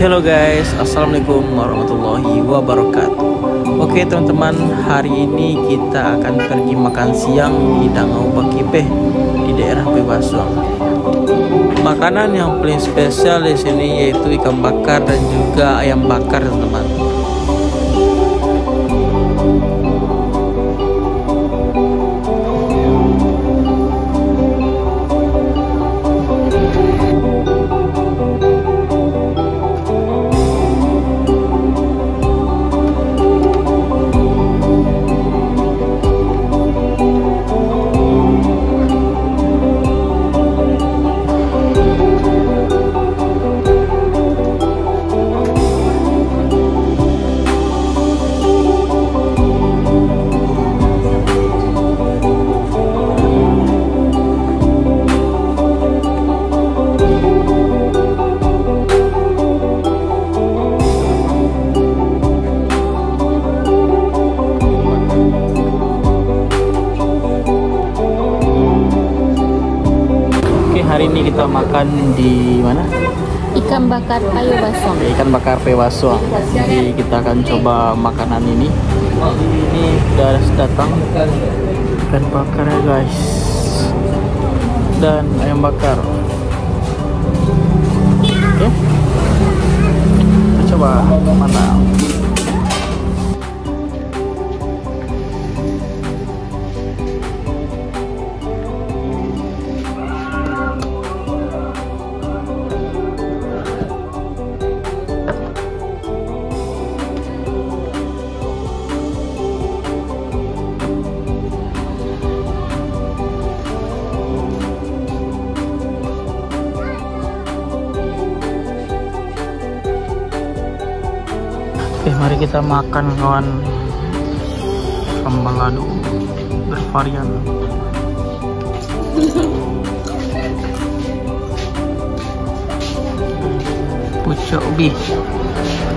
Hello guys, assalamualaikum warahmatullahi wabarakatuh. Oke teman-teman, hari ini kita akan pergi makan siang di Danau Bakipeh di daerah Pewasuang. Makanan yang paling spesial di sini yaitu ikan bakar dan juga ayam bakar teman-teman. Hari ini kita makan di mana? Ikan bakar Pewasuang. Ikan bakar Pewasuang. Jadi kita akan coba makanan ini. Ini sudah datang ikan bakar ya guys, dan ayam bakar. Oke, kita coba mana. Oke, mari kita makan kawan. Sambal lado bervarian. Pucuk ubi,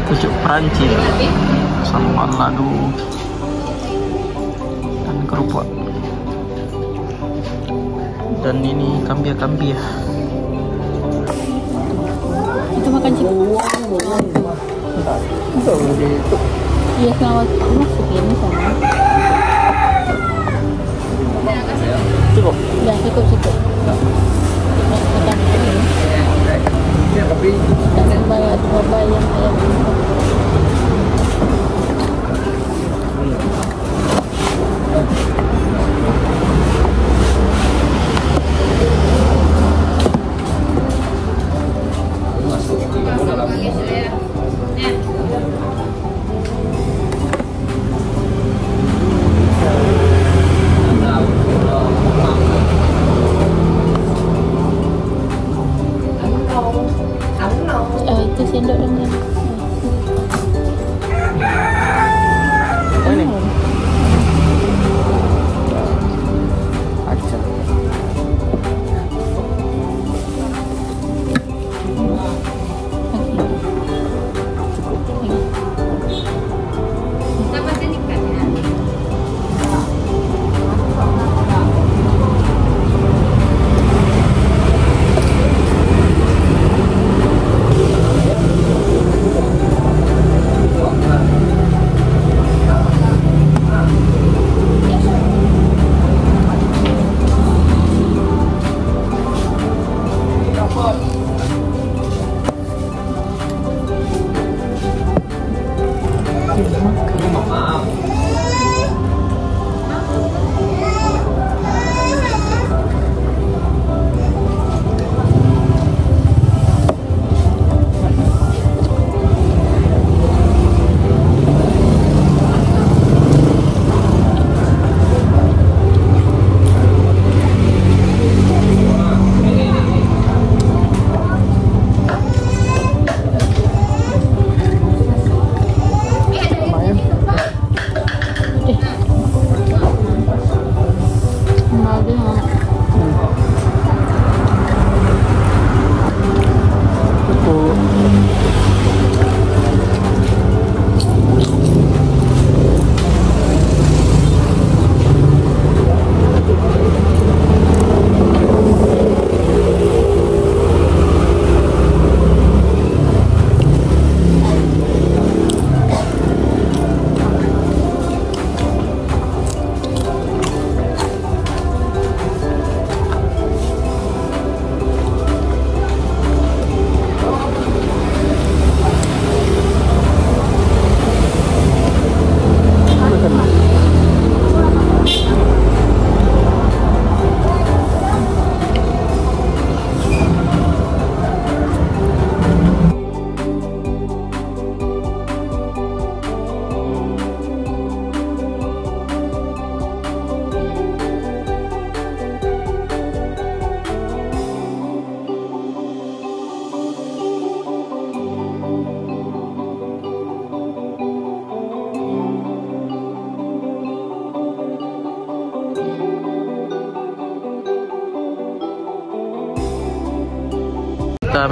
pucuk Perancis, sambal lado dan kerupuk. Dan ini kambia-kambia. Itu makan cipu. Iya, sama masukin sama. Cukup. Ya, cukup. Makan ini. Dan coba yang ayam. Itu sendok dengan ini acar.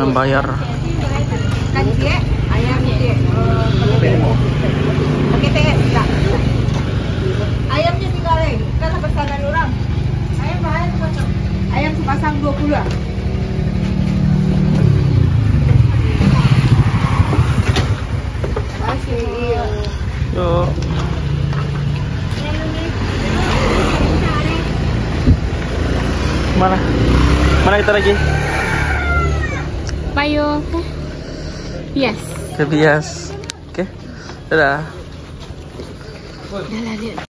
membayar. Ayamnya tinggalin, kan pesanan orang. Ayam sepasang 20 lah. Yuk. Mana? Mana kita lagi? Payo. Yes. Ke Bias. Oke. Dadah. Dah lah, lihat.